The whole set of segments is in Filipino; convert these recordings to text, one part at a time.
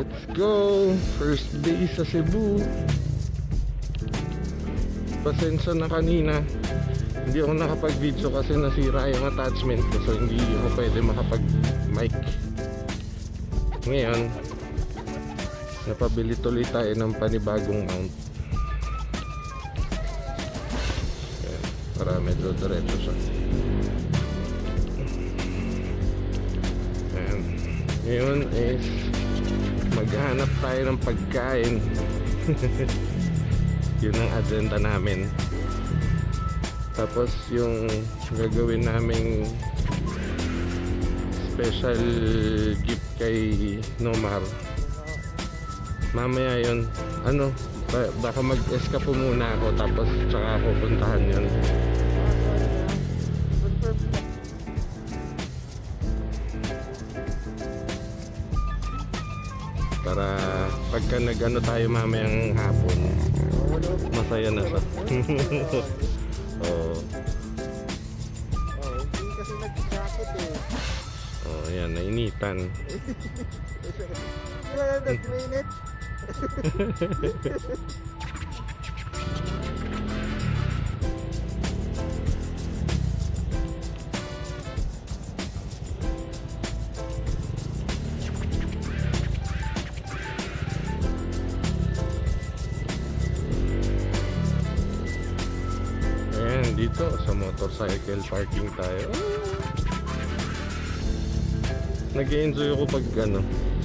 Let's go! First day sa Cebu. Pasensya na kanina, hindi ako nakapag-video kasi nasira yung attachment ko, so hindi ako pwede makapag-mic. Ngayon, napabili tuloy tayo ng panibagong mount. Ayan, para medyo diretso siya. Ayan. Ngayon is maghanap tayo ng pagkain. Yun ang agenda namin. Tapos yung gagawin naming special gift kay Nomar, mamaya yun, baka mag-escapo muna ako tapos tsaka ako puntahan yun. Para pagka nag-ano tayo mamayang hapon, masaya na siya. Oh. Hindi kasi nag-jacket eh. Oh, yan, nainitan. Kaya nag-minute. Dito sa motorcycle parking tayo. Nag-enjoy ako pag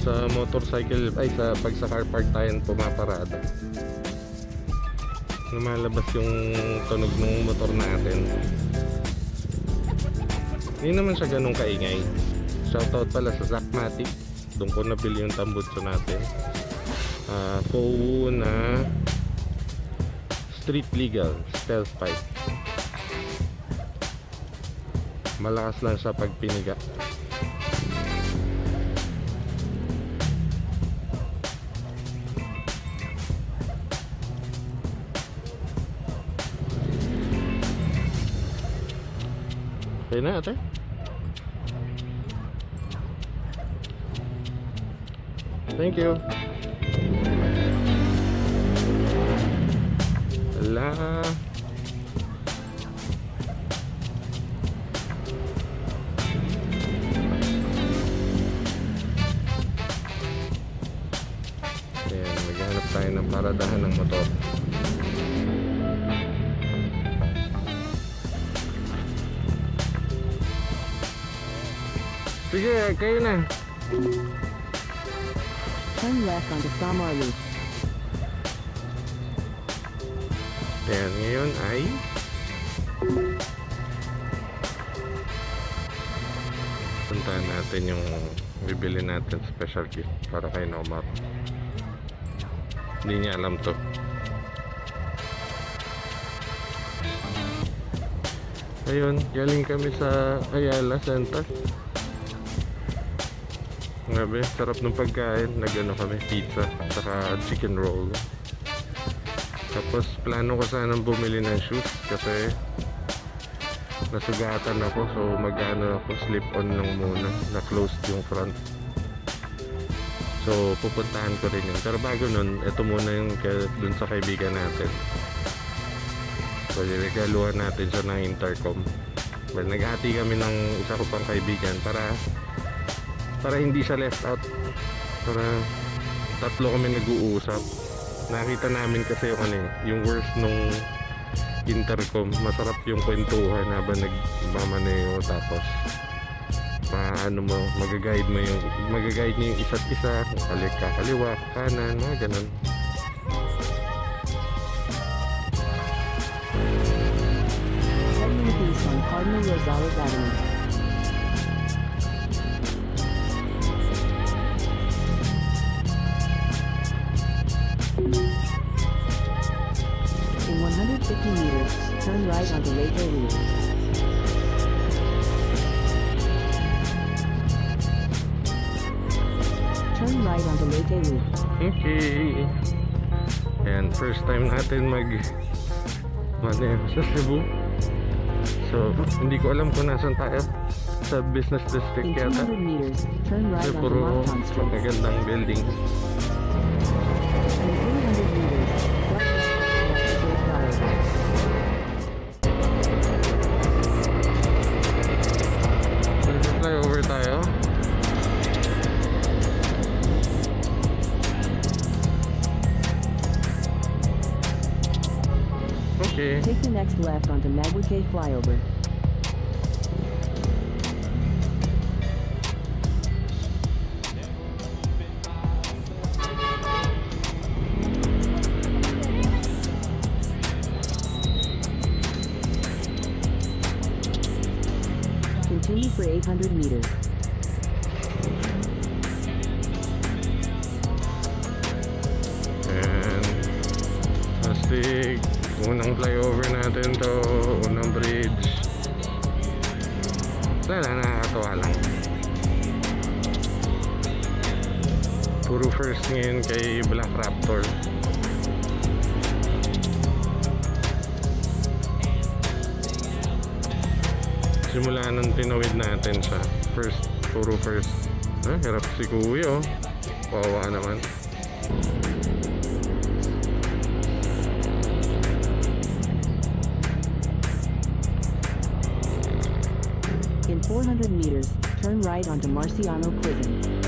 sa motorcycle, pag sa car park tayo pumaparada. Lumalabas yung tunog ng motor natin. Hindi naman siya ganun kaingay. Shoutout pala sa Zakmatic, doon ko nabili yung tambutso natin. Fou na Street Legal Stealth Pipe. Malakas lang siya pag piniga. Okay na ate? Thank you. Hala. Tayo ng paradahan ng motor. Sige, kayo na. Turn left onto Samar Loop. Ayan, ngayon ay puntahan natin yung bibili natin special gift para kay Nomar. Hindi niya alam to. Ayun, galing kami sa Ayala Center. Grabe, sarap ng pagkain. Nag-ano kami, pizza, saka chicken roll. Tapos plano ko sanang bumili ng shoes kasi nasugatan ako, so mag-ano ako, slip on lang muna, na-closed yung front. So pupuntahan ko rin yun. Pero bago nun, ito muna yung dun sa kaibigan natin. So regaluhan natin siya ng intercom. Well, naghati kami ng isa ko pang kaibigan para hindi siya left out. Para tatlo kami nag-uusap. Nakita namin kasi yung worst nung intercom. Masarap yung kwentuhan habang nagmamaneho, tapos magaguide niyo yung isa't isa, kaliwa, kanan, mga ganun. Heading east on Cardinal Rosales Avenue. In 150 meters, turn right onto Lake Loop. Turn right onto Lake Loop. Okay. And first time natin maneho sa Cebu. So, hindi ko alam kung nasan tayo. Sa business district In yata. 200 meters, turn right Kasi onto puro Monton Street. magagandang building. In 300 meters, right onto Flyover. Flyover tayo. Okay. Take the next left onto Maguike Flyover. Continue for 800 meters. And astig. Unang flyover natin to. Unang bridge. Wala, nakakatawa lang. Puro first ngayon kay Black Raptor. Simula nung tinawid natin siya. First, puro first. Hirap si Kuya oh. Kawawa naman. In 400 meters, turn right onto Marciano Prison.